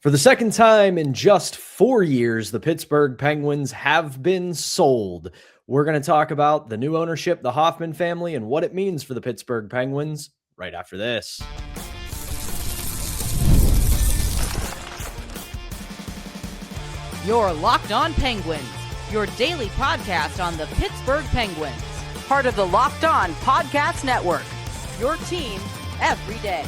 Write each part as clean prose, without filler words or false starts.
For the second time in just 4 years, the Pittsburgh Penguins have been sold. We're going to talk about the new ownership, the Hoffmann family, and what it means for the Pittsburgh Penguins right after this. You're Locked On Penguins, your daily podcast on the Pittsburgh Penguins. Part of the Locked On Podcast Network, your team every day.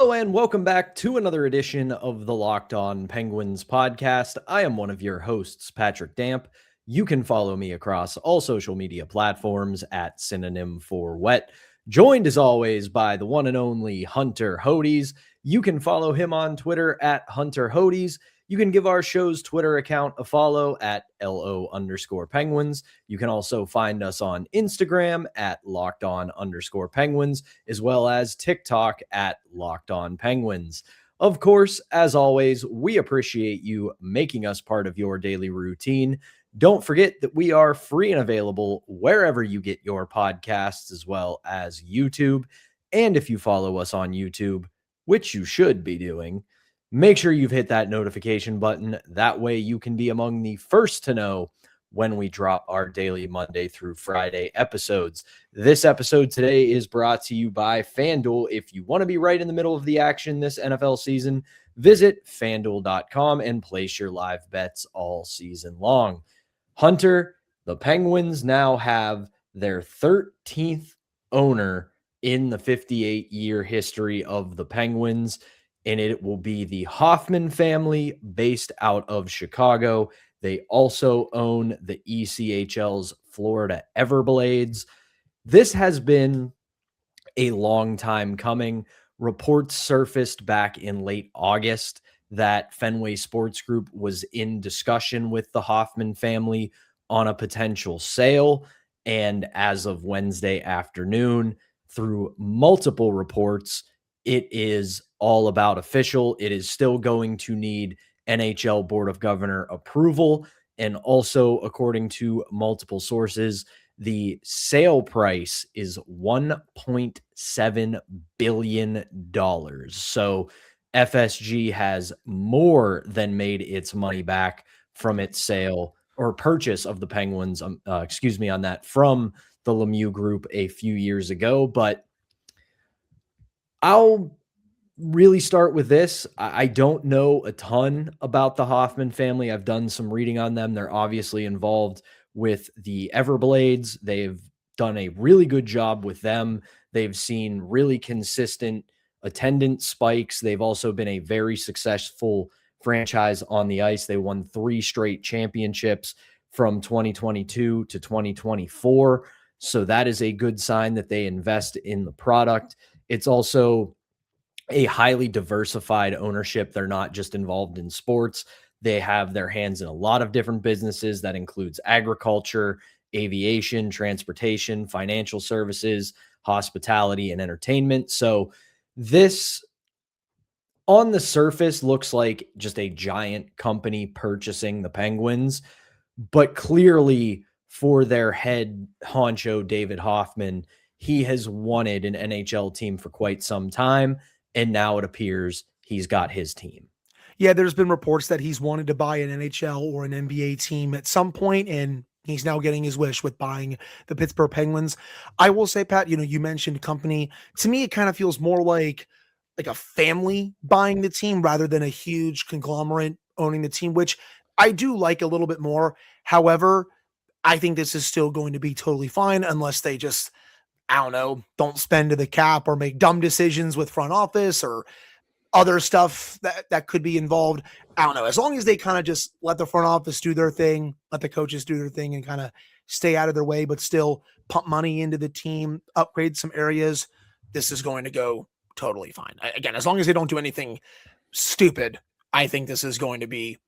Hello and welcome back to another edition of the Locked On Penguins podcast. I am one of your hosts, Patrick Damp. You can follow me across all social media platforms at synonym for wet. Joined as always by the one and only Hunter Hodes. You can follow him on Twitter at Hunter Hodes. You can give our show's Twitter account a follow at LO_Penguins. You can also find us on Instagram at LockedOn_Penguins, as well as TikTok at LockedOnPenguins. Of course, as always, we appreciate you making us part of your daily routine. Don't forget that we are free and available wherever you get your podcasts, as well as YouTube. And if you follow us on YouTube, which you should be doing, make sure you've hit that notification button. That way you can be among the first to know when we drop our daily Monday through Friday episodes. This episode today is brought to you by FanDuel. If you want to be right in the middle of the action this NFL season, visit FanDuel.com and place your live bets all season long. Hunter, the Penguins now have their 13th owner in the 58-year history of the Penguins, and it will be the Hoffmann family based out of Chicago. They also own the ECHL's Florida Everblades. This has been a long time coming. Reports surfaced back in late August that Fenway Sports Group was in discussion with the Hoffmann family on a potential sale. And as of Wednesday afternoon, through multiple reports, it is all about official. It is still going to need NHL Board of Governor approval. And also, according to multiple sources, the sale price is $1.7 billion. So FSG has more than made its money back from its sale or purchase of the Penguins, on that, from the Lemieux Group a few years ago. But I'll really start with this. I don't know a ton about the Hoffmann family. I've done some reading on them. They're obviously involved with the Everblades. They've done a really good job with them. They've seen really consistent attendance spikes. They've also been a very successful franchise on the ice. They won 3 straight championships from 2022 to 2024. So that is a good sign that they invest in the product. It's also a highly diversified ownership. They're not just involved in sports. They have their hands in a lot of different businesses. That includes agriculture, aviation, transportation, financial services, hospitality, and entertainment. So this, on the surface, looks like just a giant company purchasing the Penguins, but clearly for their head honcho, David Hoffmann, he has wanted an NHL team for quite some time. And now it appears he's got his team. Yeah, there's been reports that he's wanted to buy an NHL or an NBA team at some point, and he's now getting his wish with buying the Pittsburgh Penguins. I will say, Pat, you mentioned company. To me, it kind of feels more like a family buying the team rather than a huge conglomerate owning the team, which I do like a little bit more. However, I think this is still going to be totally fine unless they just, don't spend to the cap or make dumb decisions with front office or other stuff that could be involved. I don't know. As long as they kind of just let the front office do their thing, let the coaches do their thing and kind of stay out of their way, but still pump money into the team, upgrade some areas, this is going to go totally fine. Again, as long as they don't do anything stupid, I think this is going to be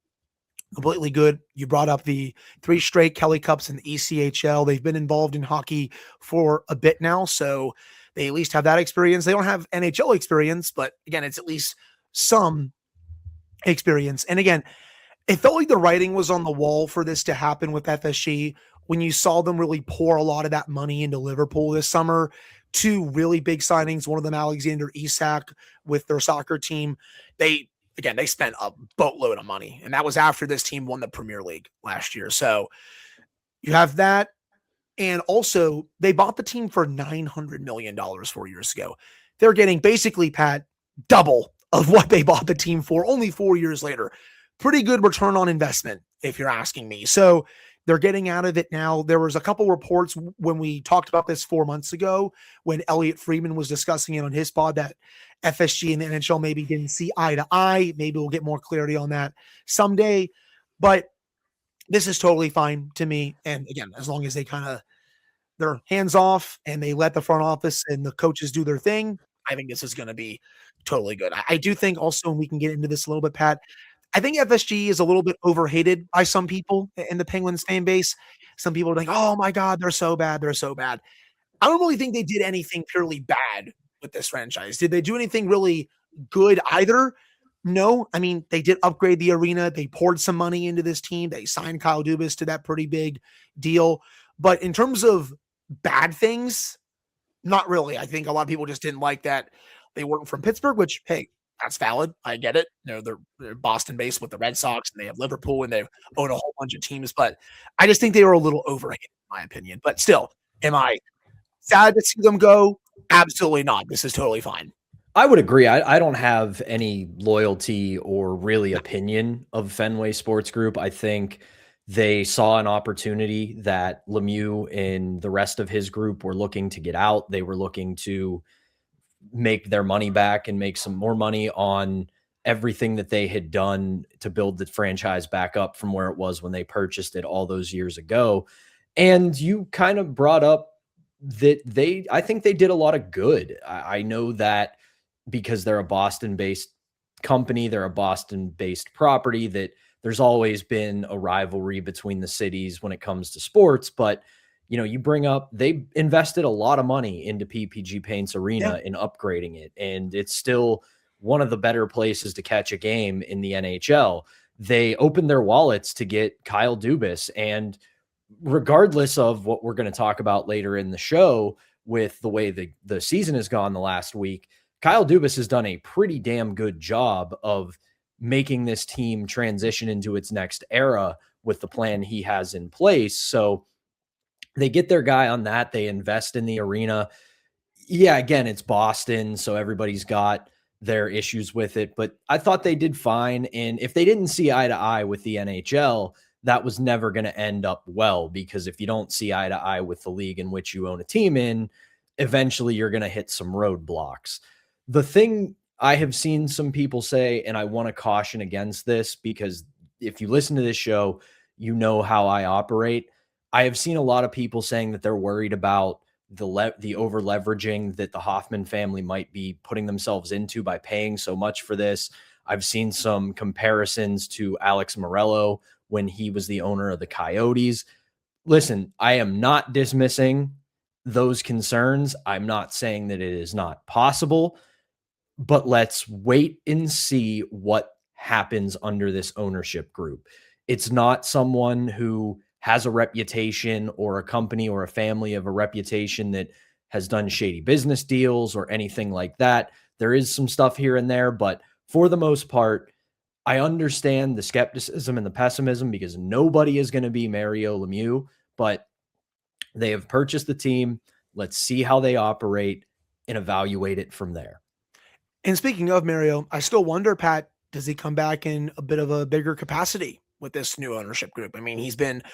completely good. You brought up the 3 straight Kelly Cups in the ECHL. They've been involved in hockey for a bit now, so they at least have that experience. They don't have NHL experience, but again, it's at least some experience. And again, it felt like the writing was on the wall for this to happen with FSG when you saw them really pour a lot of that money into Liverpool this summer. 2 really big signings, one of them Alexander Isak with their soccer team. They again, they spent a boatload of money, and that was after this team won the Premier League last year. So you have that. And also, they bought the team for $900 million 4 years ago. They're getting basically, Pat, double of what they bought the team for only 4 years later. Pretty good return on investment, if you're asking me. So they're getting out of it now. There was a couple reports when we talked about this 4 months ago, when Elliot Friedman was discussing it on his pod, that FSG and the NHL maybe didn't see eye to eye. Maybe we'll get more clarity on that someday. But this is totally fine to me. And again, as long as they kind of their hands off and they let the front office and the coaches do their thing, I think this is going to be totally good. I do think also, and we can get into this a little bit, Pat, I think FSG is a little bit overhated by some people in the Penguins fan base. Some people are like, oh my God, they're so bad. They're so bad. I don't really think they did anything purely bad with this franchise. Did they do anything really good either? No. I mean, they did upgrade the arena. They poured some money into this team. They signed Kyle Dubas to that pretty big deal. But in terms of bad things, not really. I think a lot of people just didn't like that they weren't from Pittsburgh, which, hey, that's valid. I get it. You know, they're Boston-based with the Red Sox, and they have Liverpool, and they own a whole bunch of teams. But I just think they were a little overrated, in my opinion. But still, am I sad to see them go? Absolutely not. This is totally fine. I would agree. I don't have any loyalty or really opinion of Fenway Sports Group. I think they saw an opportunity that Lemieux and the rest of his group were looking to get out. They were looking to make their money back and make some more money on everything that they had done to build the franchise back up from where it was when they purchased it all those years ago. And you kind of brought up that I think they did a lot of good. I know that because they're a Boston-based company, they're a Boston-based property, that there's always been a rivalry between the cities when it comes to sports. But, you know, you bring up, they invested a lot of money into PPG Paints Arena in upgrading it. And it's still one of the better places to catch a game in the NHL. They opened their wallets to get Kyle Dubas. And regardless of what we're going to talk about later in the show with the way the season has gone the last week, Kyle Dubas has done a pretty damn good job of making this team transition into its next era with the plan he has in place. So they get their guy on that. They invest in the arena. Yeah, again, it's Boston, so everybody's got their issues with it, but I thought they did fine. And if they didn't see eye to eye with the NHL, that was never going to end up well, because if you don't see eye to eye with the league in which you own a team in, eventually you're going to hit some roadblocks. The thing I have seen some people say, and I want to caution against this, because if you listen to this show, you know how I operate. I have seen a lot of people saying that they're worried about the over leveraging that the Hoffmann family might be putting themselves into by paying so much for this. I've seen some comparisons to Alex Morello when he was the owner of the Coyotes. Listen, I am not dismissing those concerns. I'm not saying that it is not possible, but let's wait and see what happens under this ownership group. It's not someone who has a reputation, or a company or a family of a reputation that has done shady business deals or anything like that. There is some stuff here and there, but for the most part, I understand the skepticism and the pessimism, because nobody is going to be Mario Lemieux, but they have purchased the team. Let's see how they operate and evaluate it from there. And speaking of Mario, I still wonder, Pat, does he come back in a bit of a bigger capacity with this new ownership group? I mean, he's been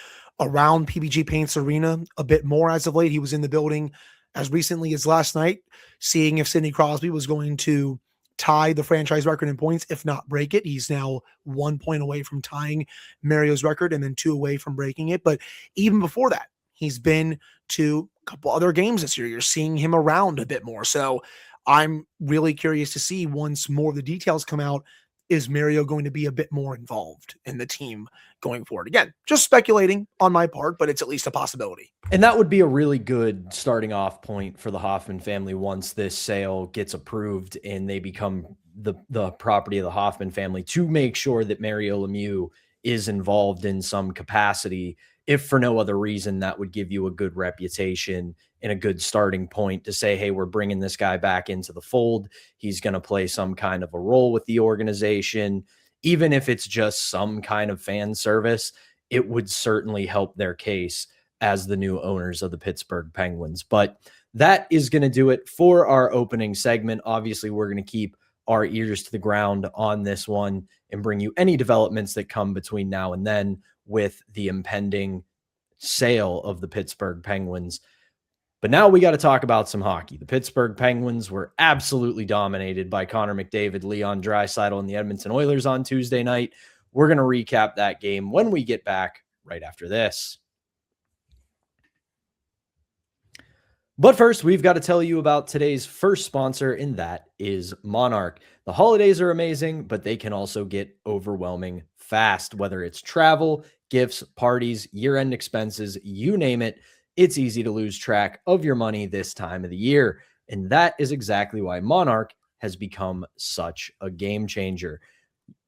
around PPG Paints Arena a bit more as of late. He was in the building as recently as last night, seeing if Sidney Crosby was going to tie the franchise record in points, if not break it. He's now 1 point away from tying Mario's record and then 2 away from breaking it. But even before that, he's been to a couple other games this year. You're seeing him around a bit more. So I'm really curious to see, once more of the details come out, is Mario going to be a bit more involved in the team going forward? Again, just speculating on my part, but it's at least a possibility. And that would be a really good starting off point for the Hoffmann family once this sale gets approved and they become the property of the Hoffmann family, to make sure that Mario Lemieux is involved in some capacity. If for no other reason, that would give you a good reputation in a good starting point to say, hey, we're bringing this guy back into the fold. He's going to play some kind of a role with the organization. Even if it's just some kind of fan service, it would certainly help their case as the new owners of the Pittsburgh Penguins. But that is going to do it for our opening segment. Obviously, we're going to keep our ears to the ground on this one and bring you any developments that come between now and then with the impending sale of the Pittsburgh Penguins. But now we got to talk about some hockey. The Pittsburgh Penguins were absolutely dominated by Connor McDavid, Leon Draisaitl, and the Edmonton Oilers on Tuesday night. We're going to recap that game when we get back right after this. But first, we've got to tell you about today's first sponsor, and that is Monarch. The holidays are amazing, but they can also get overwhelming fast. Whether it's travel, gifts, parties, year-end expenses, you name it, it's easy to lose track of your money this time of the year. And that is exactly why Monarch has become such a game changer.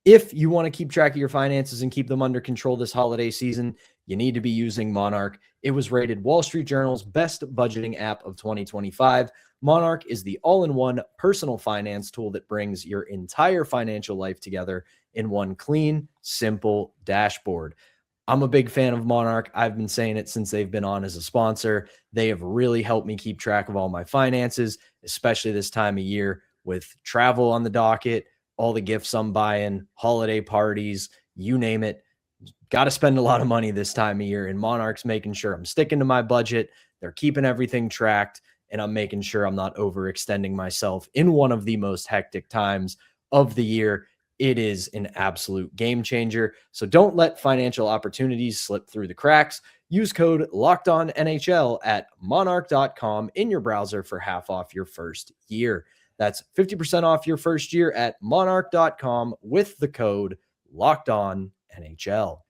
If you want to keep track of your finances and keep them under control this holiday season, you need to be using Monarch. It was rated Wall Street Journal's best budgeting app of 2025. Monarch is the all-in-one personal finance tool that brings your entire financial life together in one clean, simple dashboard. I'm a big fan of Monarch. I've been saying it since they've been on as a sponsor. They have really helped me keep track of all my finances, especially this time of year with travel on the docket, all the gifts I'm buying, holiday parties, you name it. Got to spend a lot of money this time of year, and Monarch's making sure I'm sticking to my budget. They're keeping everything tracked, and I'm making sure I'm not overextending myself in one of the most hectic times of the year. It is an absolute game changer. So don't let financial opportunities slip through the cracks. Use code LOCKEDONNHL at monarch.com in your browser for half off your first year. That's 50% off your first year at monarch.com with the code LOCKEDONNHL.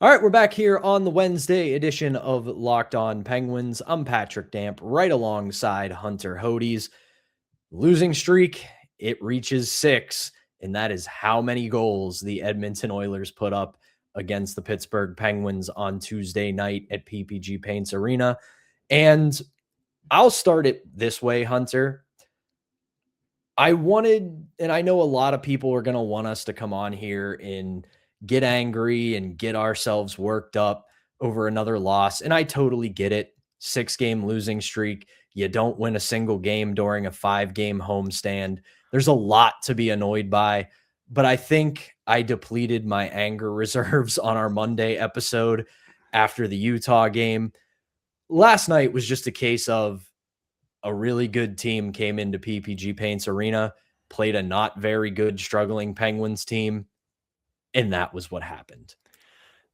All right, we're back here on the Wednesday edition of Locked On Penguins. I'm Patrick Damp, right alongside Hunter Hodes. Losing streak, it reaches 6, and that is how many goals the Edmonton Oilers put up against the Pittsburgh Penguins on Tuesday night at PPG Paints Arena. And I'll start it this way, Hunter. I wanted, and I know a lot of people are going to want us to come on here and get angry and get ourselves worked up over another loss. And I totally get it. 6-game losing streak. You don't win a single game during a 5-game homestand. There's a lot to be annoyed by, but I think I depleted my anger reserves on our Monday episode after the Utah game. Last night was just a case of a really good team came into PPG Paints Arena, played a not very good struggling Penguins team, and that was what happened.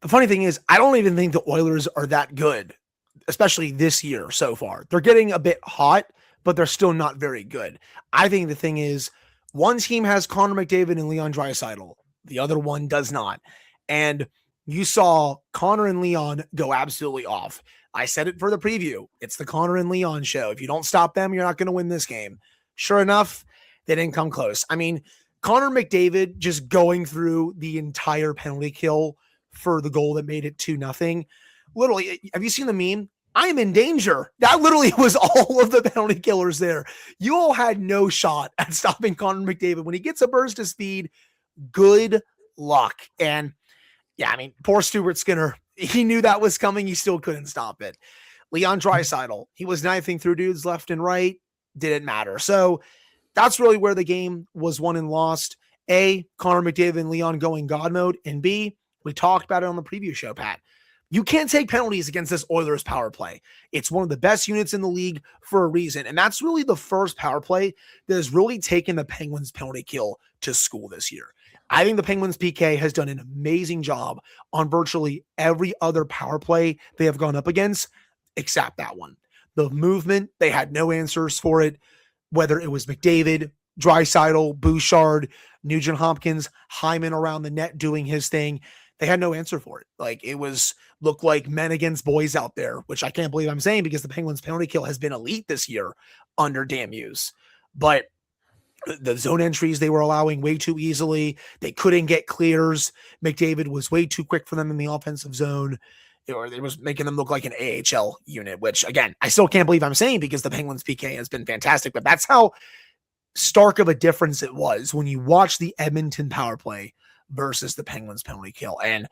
The funny thing is, I don't even think the Oilers are that good, especially this year so far. They're getting a bit hot, but they're still not very good. I think the thing is, one team has Connor McDavid and Leon Draisaitl. The other one does not. And you saw Connor and Leon go absolutely off. I said it for the preview. It's the Connor and Leon show. If you don't stop them, you're not going to win this game. Sure enough, they didn't come close. I mean, Connor McDavid just going through the entire penalty kill for the goal that made it 2-0. Literally, have you seen the meme? I'm in danger. That literally was all of the penalty killers there. You all had no shot at stopping Connor McDavid. When he gets a burst of speed, good luck. And yeah, I mean, poor Stuart Skinner. He knew that was coming. He still couldn't stop it. Leon Draisaitl, he was knifing through dudes left and right. Didn't matter. So that's really where the game was won and lost. A, Connor McDavid and Leon going God mode. And B, we talked about it on the preview show, Pat. You can't take penalties against this Oilers power play. It's one of the best units in the league for a reason. And that's really the first power play that has really taken the Penguins penalty kill to school this year. I think the Penguins PK has done an amazing job on virtually every other power play they have gone up against, except that one. The movement, they had no answers for it, whether it was McDavid, Draisaitl, Bouchard, Nugent Hopkins, Hyman around the net doing his thing. They had no answer for it. Like, it looked like men against boys out there, which I can't believe I'm saying because the Penguins penalty kill has been elite this year under Dan Hughes. But the zone entries they were allowing way too easily. They couldn't get clears. McDavid was way too quick for them in the offensive zone. or it was making them look like an AHL unit, which again, I still can't believe I'm saying because the Penguins PK has been fantastic, but that's how stark of a difference it was when you watch the Edmonton power play versus the Penguins penalty kill. And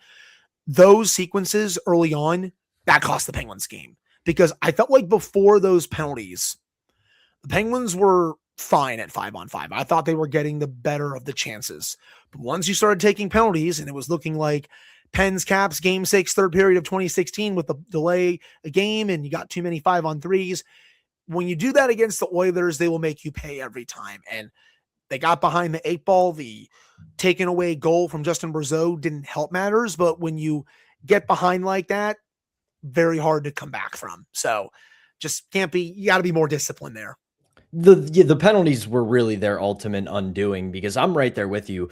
those sequences early on, that cost the Penguins game because I felt like before those penalties, the Penguins were fine at 5-on-5. I thought they were getting the better of the chances. But once you started taking penalties and it was looking like Pens Caps game 6, third period of 2016 with the delay a game and you got too many 5-on-3s. When you do that against the Oilers, they will make you pay every time. And they got behind the 8 ball. The taken away goal from Justin Brazeau didn't help matters. But when you get behind like that, very hard to come back from. So just can't be, you got to be more disciplined there. The penalties were really their ultimate undoing because I'm right there with you.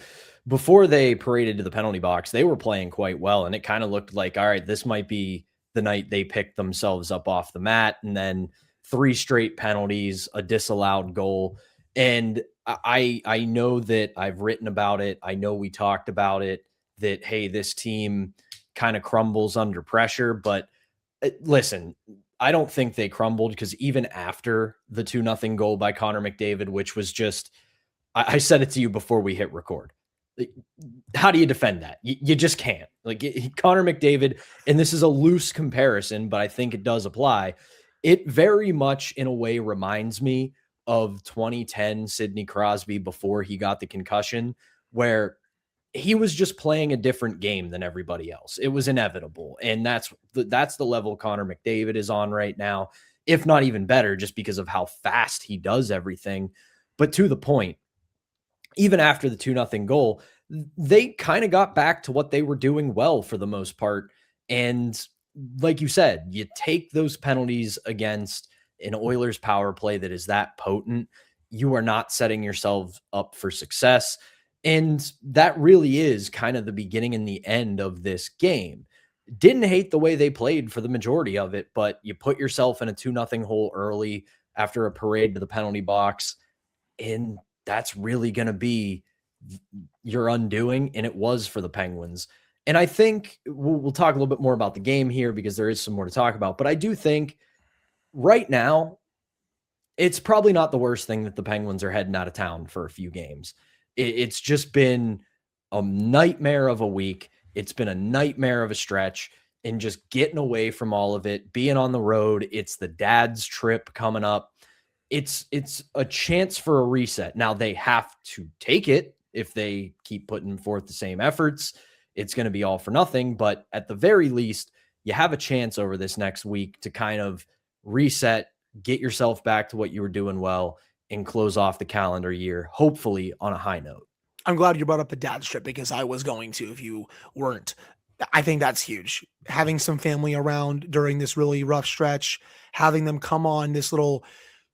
Before they paraded to the penalty box, they were playing quite well. And it kind of looked like, all right, this might be the night they picked themselves up off the mat. And then 3 straight penalties, a disallowed goal. And I know that I've written about it. I know we talked about it, that, hey, this team kind of crumbles under pressure. But listen, I don't think they crumbled because even after the 2-0 goal by Connor McDavid, which was just, I said it to you before we hit record. How do you defend that? You just can't. Like Connor McDavid, and this is a loose comparison, but I think it does apply. It very much in a way reminds me of 2010 Sidney Crosby before he got the concussion, where he was just playing a different game than everybody else. It was inevitable. And that's the level Connor McDavid is on right now, if not even better, just because of how fast he does everything. But to the point, even after the 2-0 goal, they kind of got back to what they were doing well for the most part. And like you said, you take those penalties against an Oilers power play that is that potent, you are not setting yourself up for success. And that really is kind of the beginning and the end of this game. Didn't hate the way they played for the majority of it, but you put yourself in a 2-0 hole early after a parade to the penalty box. And that's really going to be your undoing. And it was for the Penguins. And I think we'll talk a little bit more about the game here because there is some more to talk about. But I do think right now, it's probably not the worst thing that the Penguins are heading out of town for a few games. It's just been a nightmare of a week. It's been a nightmare of a stretch, and just getting away from all of it, being on the road. It's the dad's trip coming up. It's a chance for a reset. Now they have to take it if they keep putting forth the same efforts. It's going to be all for nothing, but at the very least, you have a chance over this next week to kind of reset, get yourself back to what you were doing well, and close off the calendar year, hopefully on a high note. I'm glad you brought up the dad's trip because I was going to if you weren't. I think that's huge. Having some family around during this really rough stretch, having them come on this little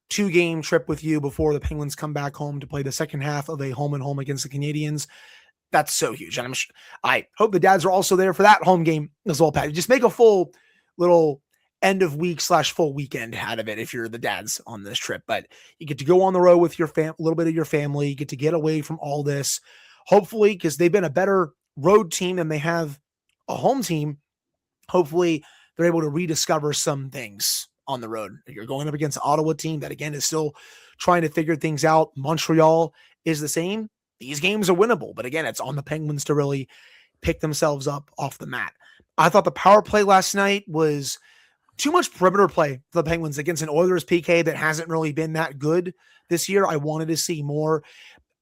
2-game trip with you before the Penguins come back home to play the second half of a home and home against the Canadians. That's so huge. And I hope the dads are also there for that home game as well, Pat. Just make a full little end of week / full weekend out of it if you're the dads on this trip. But you get to go on the road with your a little bit of your family. You get to get away from all this, hopefully, because they've been a better road team than they have a home team. Hopefully they're able to rediscover some things on the road. You're going up against an Ottawa team that, again, is still trying to figure things out. Montreal is the same. These games are winnable, but again, it's on the Penguins to really pick themselves up off the mat. I thought the power play last night was too much perimeter play for the Penguins against an Oilers PK that hasn't really been that good this year. I wanted to see more.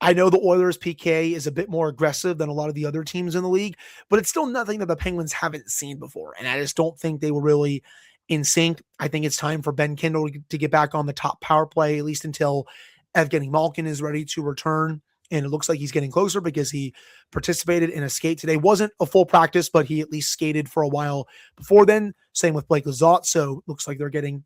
I know the Oilers PK is a bit more aggressive than a lot of the other teams in the league, but it's still nothing that the Penguins haven't seen before. And I just don't think they were really in sync. I think it's time for Ben Kindle to get back on the top power play, at least until Evgeny Malkin is ready to return. And it looks like he's getting closer because he participated in a skate today. Wasn't a full practice, but he at least skated for a while before then. Same with Blake Lizotte. So it looks like they're getting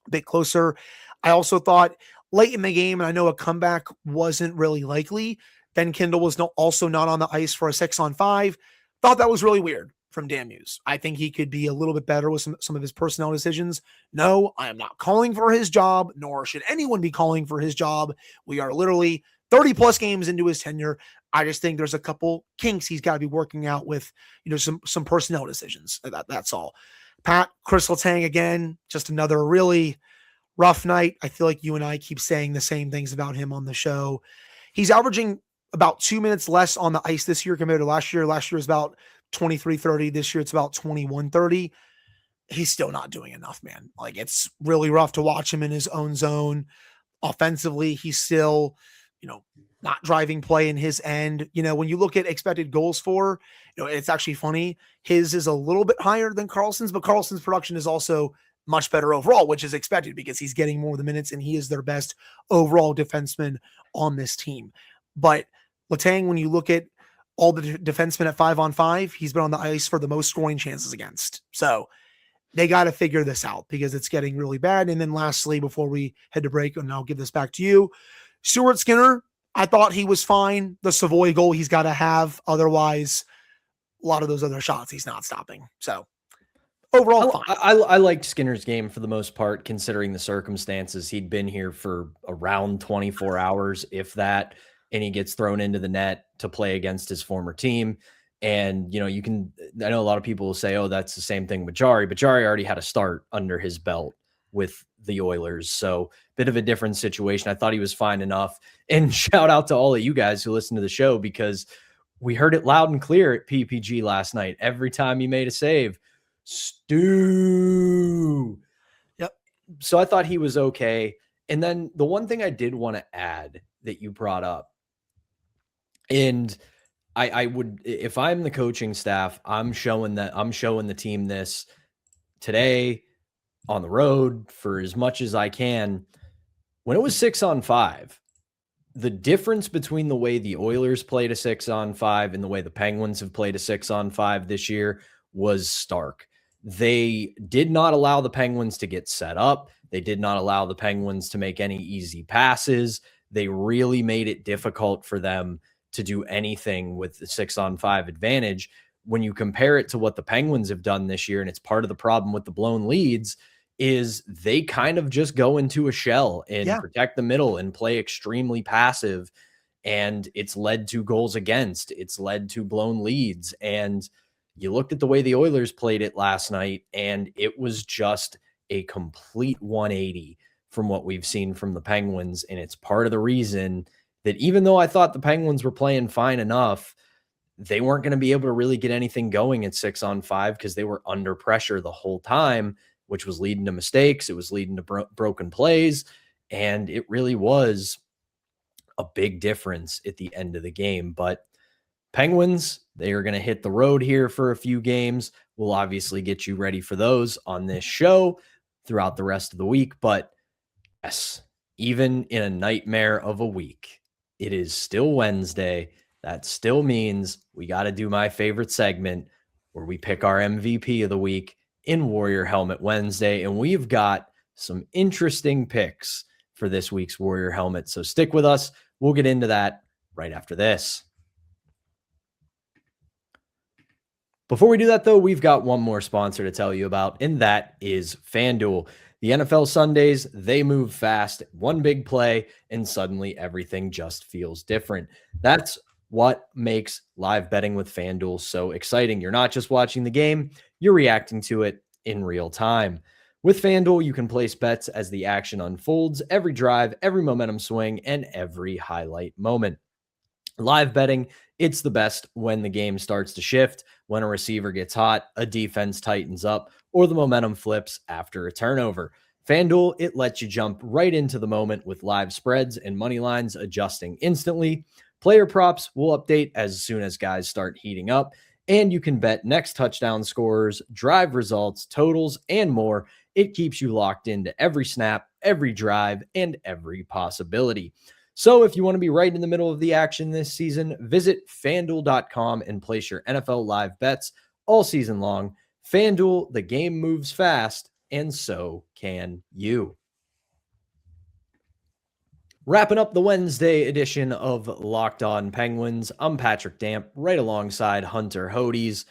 a bit closer. I also thought late in the game, and I know a comeback wasn't really likely, Ben Kindle was also not on the ice for a 6-on-5. Thought that was really weird from Dan Muse. I think he could be a little bit better with some of his personnel decisions. No, I am not calling for his job, nor should anyone be calling for his job. We are literally 30 plus games into his tenure. I just think there's a couple kinks he's got to be working out with, some personnel decisions. That's all. Pat, Chris Letang again, just another really rough night. I feel like you and I keep saying the same things about him on the show. He's averaging about 2 minutes less on the ice this year compared to last year. Last year was about 23:30. This year it's about 21:30. He's still not doing enough, man. Like, it's really rough to watch him in his own zone. Offensively, he's still, not driving play in his end. When you look at expected goals for, it's actually funny. His is a little bit higher than Carlson's, but Carlson's production is also much better overall, which is expected because he's getting more of the minutes and he is their best overall defenseman on this team. But Letang, when you look at all the defensemen at 5-on-5, he's been on the ice for the most scoring chances against. So they got to figure this out because it's getting really bad. And then lastly, before we head to break, and I'll give this back to you, Stuart Skinner, I thought he was fine. The Savoy goal he's got to have. Otherwise, a lot of those other shots he's not stopping. So overall, fine. I liked Skinner's game for the most part, considering the circumstances. He'd been here for around 24 hours, if that, and he gets thrown into the net to play against his former team. And, I know a lot of people will say, oh, that's the same thing with Jari, but Jari already had a start under his belt with the Oilers. So bit of a different situation. I thought he was fine enough. And shout out to all of you guys who listen to the show, because we heard it loud and clear at PPG last night. Every time he made a save, Stu. Yep. So I thought he was okay. And then the one thing I did want to add that you brought up, and I would, if I'm the coaching staff, I'm showing the team this today on the road for as much as I can. When it was 6-on-5, the difference between the way the Oilers played a 6-on-5 and the way the Penguins have played a 6-on-5 this year was stark. They did not allow the Penguins to get set up. They did not allow the Penguins to make any easy passes. They really made it difficult for them to do anything with the 6-on-5 advantage. When you compare it to what the Penguins have done this year, and it's part of the problem with the blown leads, is they kind of just go into a shell and protect the middle and play extremely passive. And it's led to goals against. It's led to blown leads. And you looked at the way the Oilers played it last night, and it was just a complete 180 from what we've seen from the Penguins. And it's part of the reason that even though I thought the Penguins were playing fine enough, they weren't going to be able to really get anything going at 6-on-5 because they were under pressure the whole time, which was leading to mistakes. It was leading to broken plays. And it really was a big difference at the end of the game. But Penguins, they are going to hit the road here for a few games. We'll obviously get you ready for those on this show throughout the rest of the week. But yes, even in a nightmare of a week, it is still Wednesday. That still means we got to do my favorite segment where we pick our MVP of the week in Warrior Helmet Wednesday. And we've got some interesting picks for this week's Warrior Helmet. So stick with us. We'll get into that right after this. Before we do that, though, we've got one more sponsor to tell you about, and that is FanDuel. The NFL Sundays, they move fast. One big play, and suddenly everything just feels different. That's what makes live betting with FanDuel so exciting. You're not just watching the game, you're reacting to it in real time. With FanDuel, you can place bets as the action unfolds, every drive, every momentum swing, and every highlight moment. Live betting, it's the best when the game starts to shift, when a receiver gets hot, a defense tightens up, or the momentum flips after a turnover. FanDuel, it lets you jump right into the moment with live spreads and money lines adjusting instantly. Player props will update as soon as guys start heating up, and you can bet next touchdown scorers, drive results, totals, and more. It keeps you locked into every snap, every drive, and every possibility. So if you want to be right in the middle of the action this season, visit FanDuel.com and place your NFL live bets all season long. FanDuel, the game moves fast, and so can you. Wrapping up the Wednesday edition of Locked On Penguins, I'm Patrick Damp, right alongside Hunter Hodes.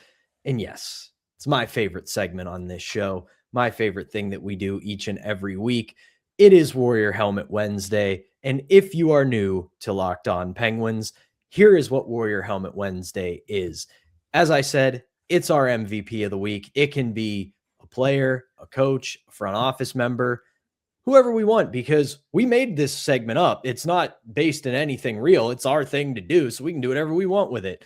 And yes, it's my favorite segment on this show, my favorite thing that we do each and every week. It is Warrior Helmet Wednesday. And if you are new to Locked On Penguins, here is what Warrior Helmet Wednesday is. As I said, it's our MVP of the week. It can be a player, a coach, a front office member, whoever we want, because we made this segment up. It's not based in anything real. It's our thing to do, so we can do whatever we want with it.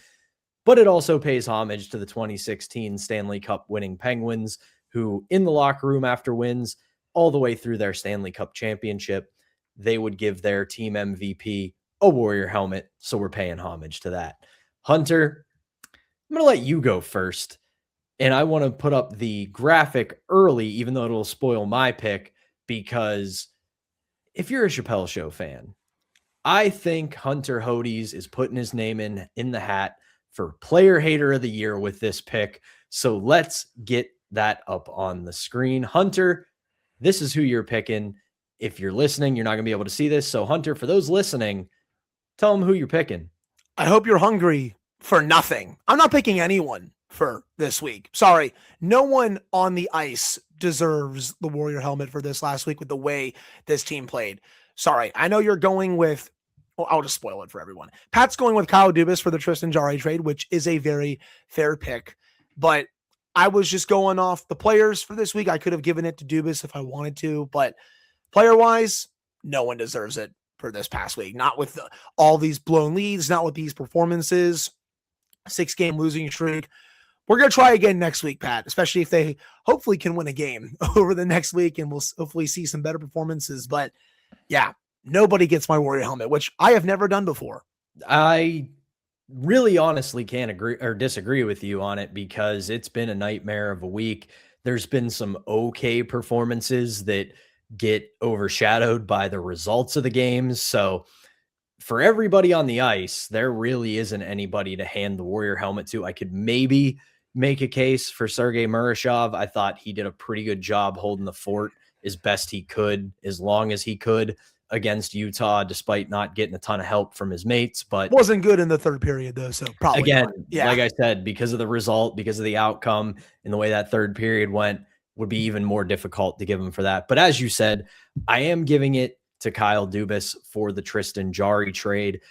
But it also pays homage to the 2016 Stanley Cup winning Penguins, who in the locker room after wins all the way through their Stanley Cup championship, they would give their team MVP a Warrior helmet. So we're paying homage to that. Hunter, I'm going to let you go first. And I want to put up the graphic early, even though it'll spoil my pick, because if you're a Chappelle Show fan, I think Hunter Hodes is putting his name in the hat for Player Hater of the Year with this pick. So let's get that up on the screen. Hunter, this is who you're picking. If you're listening, you're not going to be able to see this. So Hunter, for those listening, tell them who you're picking. I hope you're hungry for nothing. I'm not picking anyone for this week. Sorry. No one on the ice deserves the Warrior helmet for this last week with the way this team played. Sorry. I know you're going with, well, I'll just spoil it for everyone. Pat's going with Kyle Dubas for the Tristan Jarry trade, which is a very fair pick. But I was just going off the players for this week. I could have given it to Dubas if I wanted to, but player-wise, no one deserves it for this past week. Not with all these blown leads, not with these performances, 6-game losing streak. We're going to try again next week, Pat, especially if they hopefully can win a game over the next week, and we'll hopefully see some better performances. But yeah, nobody gets my Warrior helmet, which I have never done before. I really honestly can't agree or disagree with you on it, because it's been a nightmare of a week. There's been some okay performances that get overshadowed by the results of the games. So for everybody on the ice, there really isn't anybody to hand the Warrior helmet to. I could maybe make a case for Sergei Murashov. I thought he did a pretty good job holding the fort as best he could, as long as he could, against Utah, despite not getting a ton of help from his mates. But wasn't good in the third period, though. So probably again, not. Yeah. Like I said, because of the result, because of the outcome and the way that third period went, would be even more difficult to give him for that. But as you said, I am giving it to Kyle Dubas for the Tristan Jarry trade.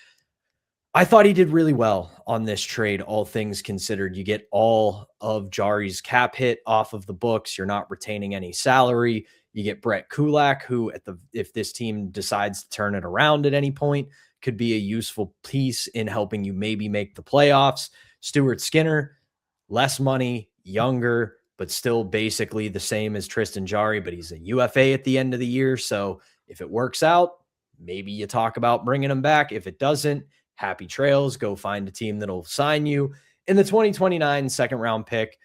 I thought he did really well on this trade, all things considered. You get all of Jarry's cap hit off of the books. You're not retaining any salary. You get Brett Kulak, who if this team decides to turn it around at any point, could be a useful piece in helping you maybe make the playoffs. Stuart Skinner, less money, younger, but still basically the same as Tristan Jarry, but he's a UFA at the end of the year. So if it works out, maybe you talk about bringing him back. If it doesn't, happy trails. Go find a team that'll sign you. In the 2029 second round pick,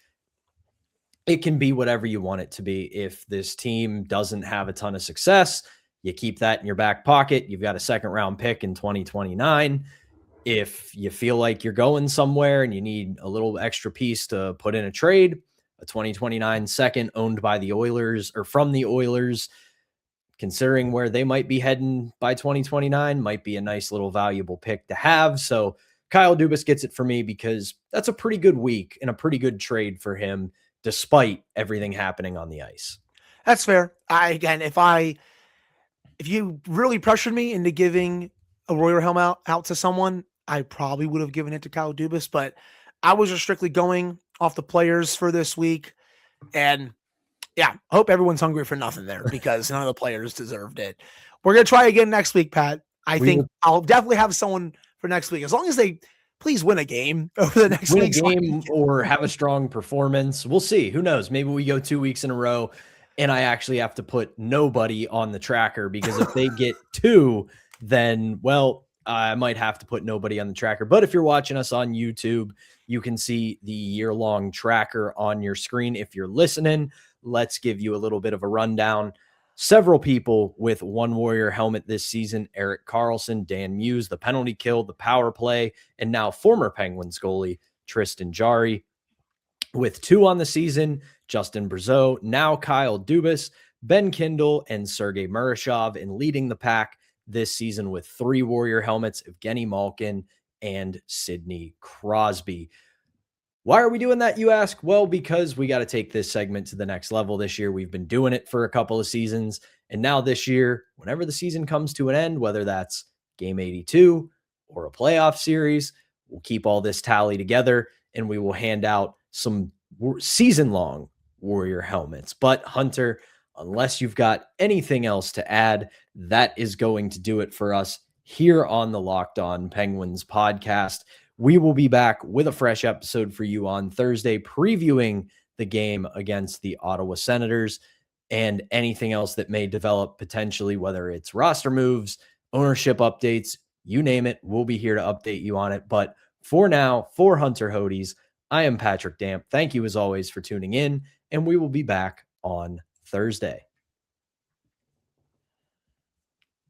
it can be whatever you want it to be. If this team doesn't have a ton of success, you keep that in your back pocket. You've got a second round pick in 2029. If you feel like you're going somewhere and you need a little extra piece to put in a trade, a 2029 second owned by the Oilers or from the Oilers, considering where they might be heading by 2029, might be a nice little valuable pick to have. So Kyle Dubas gets it for me, because that's a pretty good week and a pretty good trade for him, despite everything happening on the ice. That's fair. If you really pressured me into giving a Warrior helmet out to someone, I probably would have given it to Kyle Dubas, but I was just strictly going off the players for this week. And yeah, I hope everyone's hungry for nothing there, because none of the players deserved it. We're going to try again next week, Pat. I think I'll definitely have someone for next week, as long as they please win a game over the next week. Win a game or have a strong performance. We'll see. Who knows? Maybe we go 2 weeks in a row and I actually have to put nobody on the tracker, because if they get 2, then, well, I might have to put nobody on the tracker. But if you're watching us on YouTube, you can see the year-long tracker on your screen. If you're listening, let's give you a little bit of a rundown. Several people with one Warrior helmet this season: Erik Karlsson, Dan Muse, the penalty kill, the power play, and now former Penguins goalie Tristan Jarry. With 2 on the season, Justin Brazeau, now Kyle Dubas, Ben Kindle, and Sergei Murashov. And leading the pack this season with 3 Warrior helmets, Evgeny Malkin and Sidney Crosby. Why are we doing that, you ask? Well, because we got to take this segment to the next level this year. We've been doing it for a couple of seasons, And now this year, whenever the season comes to an end, whether that's game 82 or a playoff series, we'll keep all this tally together and we will hand out some season-long Warrior helmets. But Hunter, unless you've got anything else to add, that is going to do it for us here on the Locked On Penguins podcast. We will be back with a fresh episode for you on Thursday, previewing the game against the Ottawa Senators and anything else that may develop potentially, whether it's roster moves, ownership updates, you name it. We'll be here to update you on it. But for now, for Hunter Hodes, I am Patrick Damp. Thank you as always for tuning in, and we will be back on Thursday.